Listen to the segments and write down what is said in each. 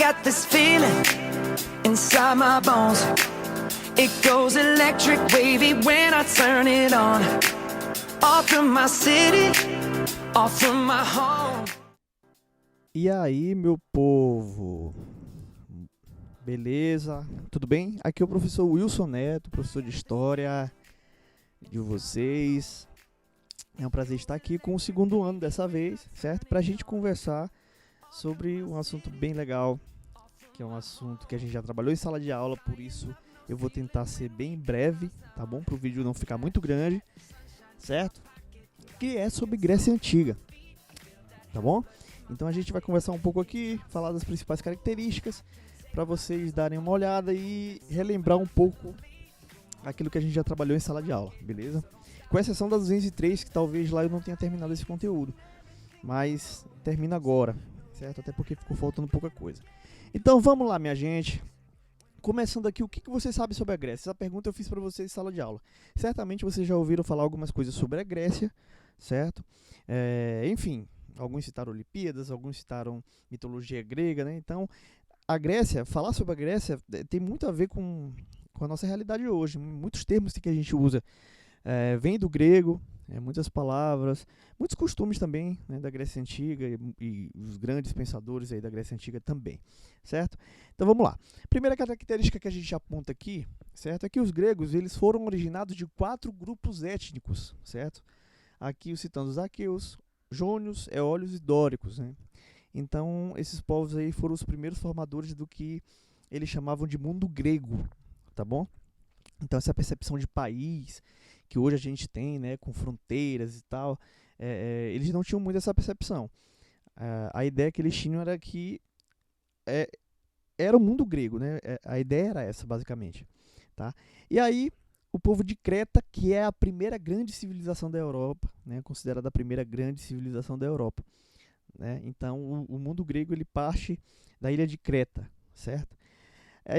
got this feeling inside my bones. It goes electric wavy when I turn it on. Off from my city, off from my home. E aí, meu povo? Beleza? Tudo bem? Aqui é o professor Wilson Neto, professor de História de vocês. É um prazer estar aqui com o segundo ano dessa vez, certo? Pra gente conversar sobre um assunto bem legal, que é um assunto que a gente já trabalhou em sala de aula, por isso eu vou tentar ser bem breve, tá bom? Para o vídeo não ficar muito grande, certo? Que é sobre Grécia Antiga, tá bom? Então a gente vai conversar um pouco aqui, falar das principais características, para vocês darem uma olhada e relembrar um pouco aquilo que a gente já trabalhou em sala de aula, beleza? Com exceção da 203, que talvez lá eu não tenha terminado esse conteúdo, mas termina agora, certo? Até porque ficou faltando pouca coisa. Então vamos lá, minha gente. Começando aqui, o que você sabe sobre a Grécia? Essa pergunta eu fiz para vocês em sala de aula. Certamente vocês já ouviram falar algumas coisas sobre a Grécia, certo? Enfim, alguns citaram Olimpíadas, alguns citaram mitologia grega, né? Então, a Grécia, falar sobre a Grécia tem muito a ver com a nossa realidade hoje. Muitos termos que a gente usa vêm do grego, muitas palavras, muitos costumes também, né, da Grécia Antiga e os grandes pensadores aí da Grécia Antiga também, certo? Então vamos lá. Primeira característica que a gente aponta aqui, certo, é que os gregos eles foram originados de 4 grupos étnicos, certo? Aqui citando os aqueus, jônios, eólios e dóricos, né? Então esses povos aí foram os primeiros formadores do que eles chamavam de mundo grego, tá bom? Então essa percepção de país que hoje a gente tem, né, com fronteiras e tal, eles não tinham muito essa percepção. A ideia que eles tinham era que era o mundo grego, né? A ideia era essa, basicamente. Tá? E aí, o povo de Creta, que é a primeira grande civilização da Europa, né, considerada a primeira grande civilização da Europa. Né? Então, o mundo grego ele parte da ilha de Creta, certo?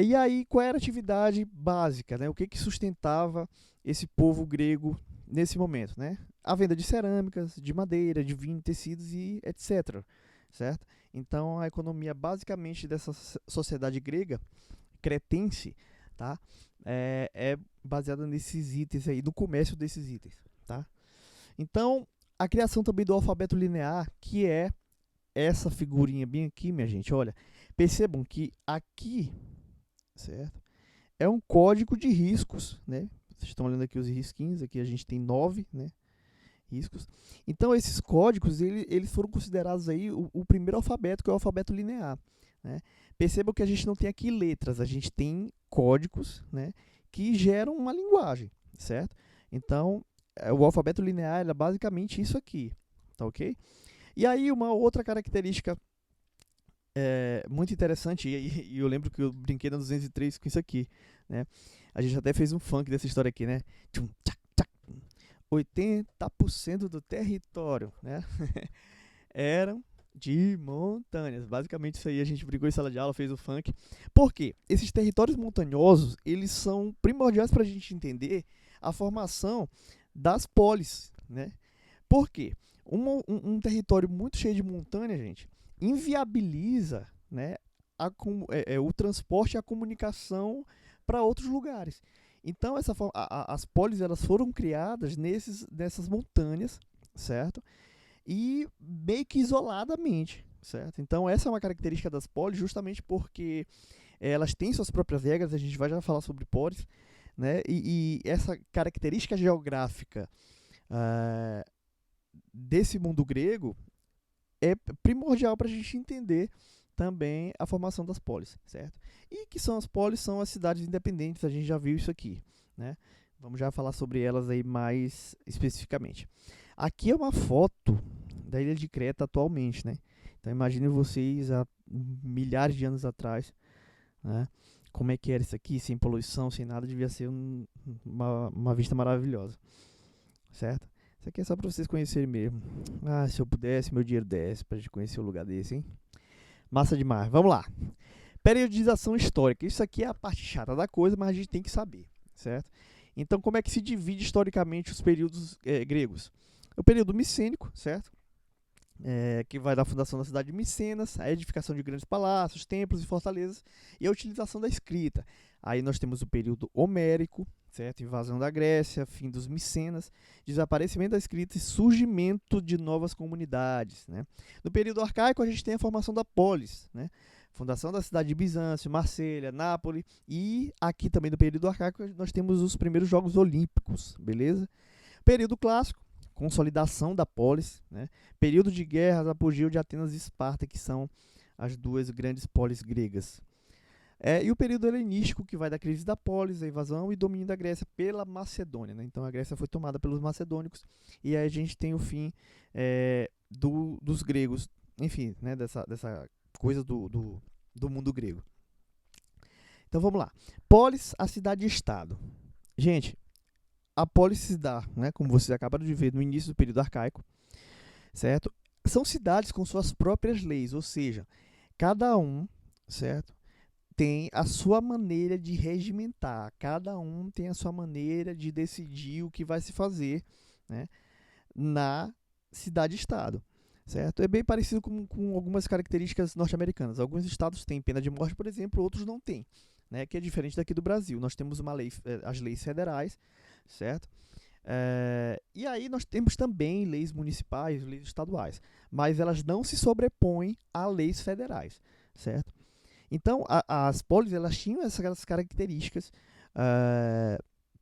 E aí, qual era a atividade básica? Né? O que sustentava esse povo grego nesse momento? Né? A venda de cerâmicas, de madeira, de vinho, tecidos e etc. Certo? Então, a economia basicamente dessa sociedade grega, cretense, tá? É baseada nesses itens aí, no comércio desses itens. Tá? Então, a criação também do alfabeto linear, que é essa figurinha bem aqui, minha gente. Olha, percebam que aqui, certo? É um código de riscos, né? Vocês estão olhando aqui os risquinhos, aqui a gente tem 9, né, riscos. Então esses códigos, eles foram considerados aí o primeiro alfabeto, que é o alfabeto linear, né? Percebam que a gente não tem aqui letras, a gente tem códigos, né, que geram uma linguagem, certo? Então o alfabeto linear é basicamente isso aqui, tá ok? E aí uma outra característica muito interessante, e eu lembro que eu brinquei na 203 com isso aqui, né? A gente até fez um funk dessa história aqui, né? 80% do território, né? eram de montanhas. Basicamente isso aí a gente brincou em sala de aula, fez o funk. Por quê? Esses territórios montanhosos, eles são primordiais para a gente entender a formação das polis, né? Por quê? Um território muito cheio de montanha, gente, inviabiliza, né, o transporte e a comunicação para outros lugares. Então as polis elas foram criadas nessas montanhas, certo? E meio que isoladamente, certo? Então essa é uma característica das polis, justamente porque elas têm suas próprias regras. A gente vai já falar sobre polis, né? E essa característica geográfica desse mundo grego é primordial para a gente entender também a formação das polis, certo? E que são as polis? São as cidades independentes, a gente já viu isso aqui, né? Vamos já falar sobre elas aí mais especificamente. Aqui é uma foto da ilha de Creta atualmente, né? Então imaginem vocês há milhares de anos atrás, né? Como é que era isso aqui, sem poluição, sem nada, devia ser uma vista maravilhosa, certo? Isso aqui é só para vocês conhecerem mesmo. Ah, se eu pudesse, meu dinheiro desse pra gente conhecer um lugar desse, hein? Massa demais. Vamos lá. Periodização histórica. Isso aqui é a parte chata da coisa, mas a gente tem que saber, certo? Então, como é que se divide historicamente os períodos gregos? O período micênico, certo? que vai da fundação da cidade de Micenas, a edificação de grandes palácios, templos e fortalezas e a utilização da escrita. Aí nós temos o período homérico, certo? Invasão da Grécia, fim dos Micenas, desaparecimento da escrita e surgimento de novas comunidades, né? No período arcaico a gente tem a formação da polis, né? Fundação da cidade de Bizâncio, Marselha, Nápoles, e aqui também no período arcaico nós temos os primeiros Jogos Olímpicos, beleza? Período clássico, consolidação da polis, né? Período de guerras, apogeu de Atenas e Esparta, que são as duas grandes polis gregas. E o período helenístico, que vai da crise da polis, a invasão e domínio da Grécia pela Macedônia, né? Então a Grécia foi tomada pelos macedônicos e aí a gente tem o fim dos gregos, enfim, né? dessa coisa do mundo grego. Então vamos lá. Polis, a cidade-estado. Gente, a polis se dá, né, como vocês acabaram de ver no início do período arcaico, certo? São cidades com suas próprias leis, ou seja, cada um, certo, tem a sua maneira de regimentar, cada um tem a sua maneira de decidir o que vai se fazer, né, na cidade-estado, certo? É bem parecido com algumas características norte-americanas. Alguns estados têm pena de morte, por exemplo, outros não têm, né, que é diferente daqui do Brasil. Nós temos uma lei, as leis federais, certo? E aí nós temos também leis municipais, leis estaduais, mas elas não se sobrepõem a leis federais, certo? Então, as polis, elas tinham essas características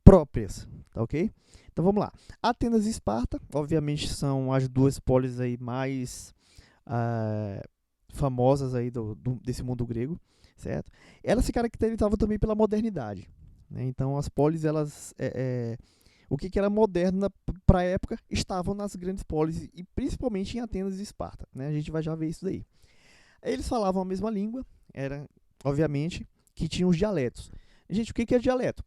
próprias, tá ok? Então, vamos lá. Atenas e Esparta, obviamente, são as duas polis aí mais famosas aí desse mundo grego, certo? Elas se caracterizavam também pela modernidade, né? Então, as polis, elas... o que era moderno para a época estavam nas grandes polis, e principalmente em Atenas e Esparta, né? A gente vai já ver isso daí. Eles falavam a mesma língua, era, obviamente, que tinham os dialetos. Gente, o que é dialeto?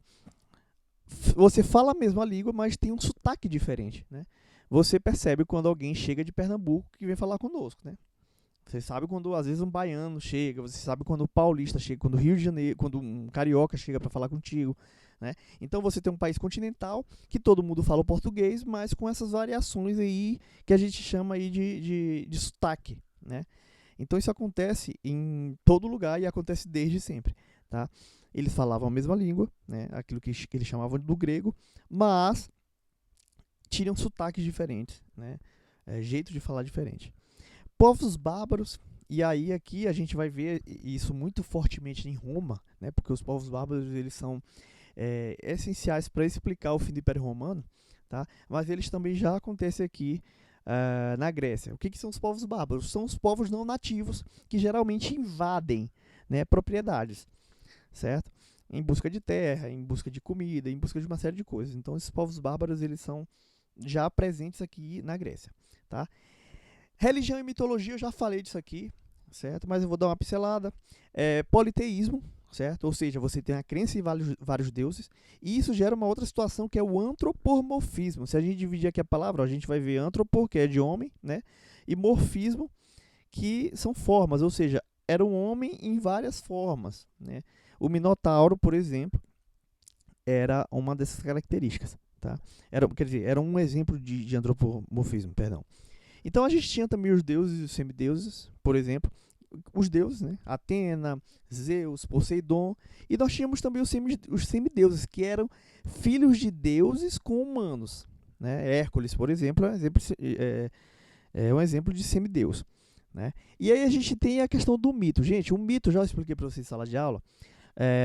Você fala a mesma língua, mas tem um sotaque diferente, né? Você percebe quando alguém chega de Pernambuco que vem falar conosco, né? Você sabe quando, às vezes, um baiano chega, você sabe quando o paulista chega, quando o Rio de Janeiro, quando um carioca chega para falar contigo, né? Então você tem um país continental que todo mundo fala o português, mas com essas variações aí que a gente chama aí de sotaque, né? Então isso acontece em todo lugar e acontece desde sempre, tá? Eles falavam a mesma língua, né? Aquilo que eles chamavam do grego, mas tinham sotaques diferentes, né? Jeito de falar diferente. Povos bárbaros, e aí aqui a gente vai ver isso muito fortemente em Roma, né? Porque os povos bárbaros, eles são essenciais para explicar o fim do Império Romano, tá? Mas eles também já acontecem aqui na Grécia. O que são os povos bárbaros? São os povos não nativos que geralmente invadem, né, propriedades, certo? Em busca de terra, em busca de comida, em busca de uma série de coisas. Então esses povos bárbaros, eles são já presentes aqui na Grécia, tá? Religião e mitologia, eu já falei disso aqui, certo? Mas eu vou dar uma pincelada. Politeísmo, certo? Ou seja, você tem a crença em vários deuses, e isso gera uma outra situação que é o antropomorfismo. Se a gente dividir aqui a palavra, a gente vai ver antropo, que é de homem, né? E morfismo, que são formas, ou seja, era um homem em várias formas, né? O Minotauro, por exemplo, era uma dessas características, tá? Era um exemplo de antropomorfismo, perdão. Então a gente tinha também os deuses e os semideuses, por exemplo, os deuses, né? Atena, Zeus, Poseidon, e nós tínhamos também os semideuses, que eram filhos de deuses com humanos, né? Hércules, por exemplo, é um exemplo de semideus, né? E aí a gente tem a questão do mito. Gente, o mito, já expliquei para vocês em sala de aula,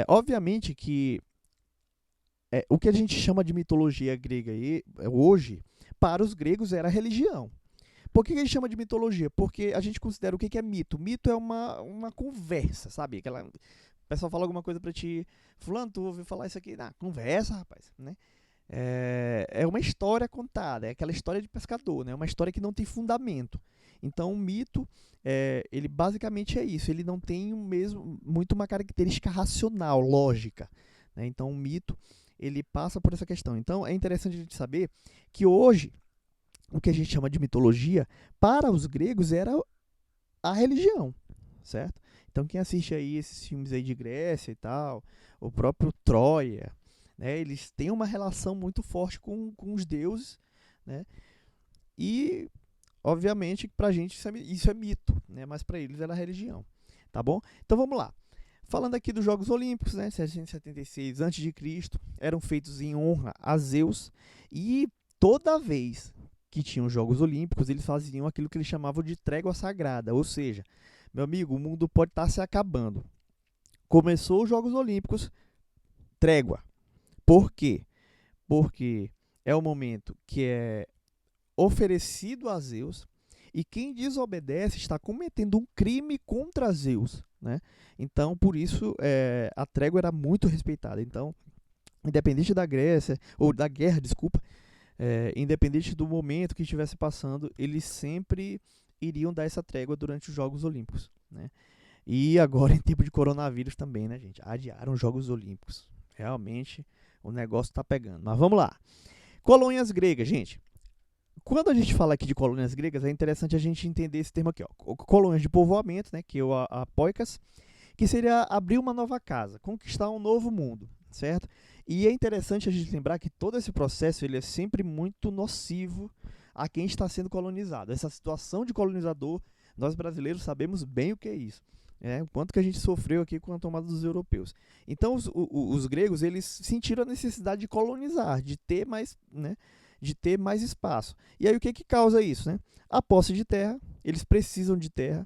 obviamente que o que a gente chama de mitologia grega hoje, para os gregos era religião. Por que a gente chama de mitologia? Porque a gente considera o que é mito. Mito é uma conversa, sabe? O pessoal fala alguma coisa pra ti, fulano, tu ouviu falar isso aqui? Conversa, rapaz, né? É uma história contada, é aquela história de pescador, né? Uma história que não tem fundamento. Então o mito, ele basicamente é isso, ele não tem muito uma característica racional, lógica, né? Então o mito, ele passa por essa questão. Então é interessante a gente saber que hoje, o que a gente chama de mitologia, para os gregos era a religião, certo? Então quem assiste aí esses filmes aí de Grécia e tal, o próprio Troia, né, eles têm uma relação muito forte com os deuses, né? E obviamente, pra gente isso é mito, né? Mas para eles era religião, tá bom? Então vamos lá. Falando aqui dos Jogos Olímpicos, né, 776 a.C., eram feitos em honra a Zeus, e toda vez que tinham Jogos Olímpicos, eles faziam aquilo que eles chamavam de trégua sagrada, ou seja, meu amigo, o mundo pode estar se acabando. Começou os Jogos Olímpicos, trégua. Por quê? Porque é o momento que é oferecido a Zeus, e quem desobedece está cometendo um crime contra Zeus, né? Então, por isso, a trégua era muito respeitada. Então, independente da Grécia, ou da guerra, desculpa, independente do momento que estivesse passando, eles sempre iriam dar essa trégua durante os Jogos Olímpicos, né? E agora, em tempo de coronavírus também, né, gente? Adiaram os Jogos Olímpicos. Realmente, o negócio está pegando. Mas vamos lá. Colônias gregas, gente. Quando a gente fala aqui de colônias gregas, é interessante a gente entender esse termo aqui, ó. Colônias de povoamento, né, que é a poikas, que seria abrir uma nova casa, conquistar um novo mundo, certo? E é interessante a gente lembrar que todo esse processo ele é sempre muito nocivo a quem está sendo colonizado. Essa situação de colonizador, nós brasileiros sabemos bem o que é isso. O quanto que a gente sofreu aqui com a tomada dos europeus. Então, os gregos eles sentiram a necessidade de colonizar, de ter mais, né, de ter mais espaço. E aí o que causa isso, né? A posse de terra, eles precisam de terra,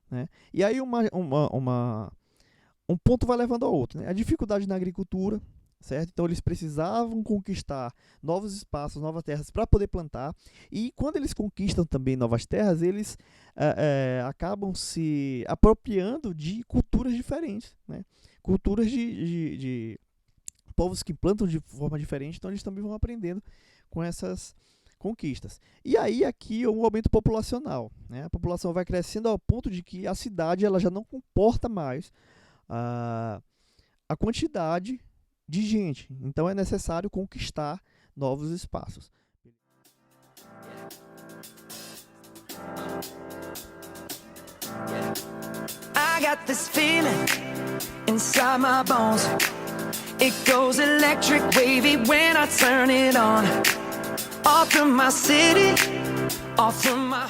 né? E aí um ponto vai levando ao outro, né? A dificuldade na agricultura, certo? Então eles precisavam conquistar novos espaços, novas terras para poder plantar, e quando eles conquistam também novas terras, eles acabam se apropriando de culturas diferentes, né? Culturas de povos que plantam de forma diferente, então eles também vão aprendendo com essas conquistas. E aí aqui é um aumento populacional, né? A população vai crescendo ao ponto de que a cidade ela já não comporta mais a quantidade de gente. Então é necessário conquistar novos espaços. I got this feeling inside my bones. It goes electric wavy when I turn it on. Off from my city, off from my home.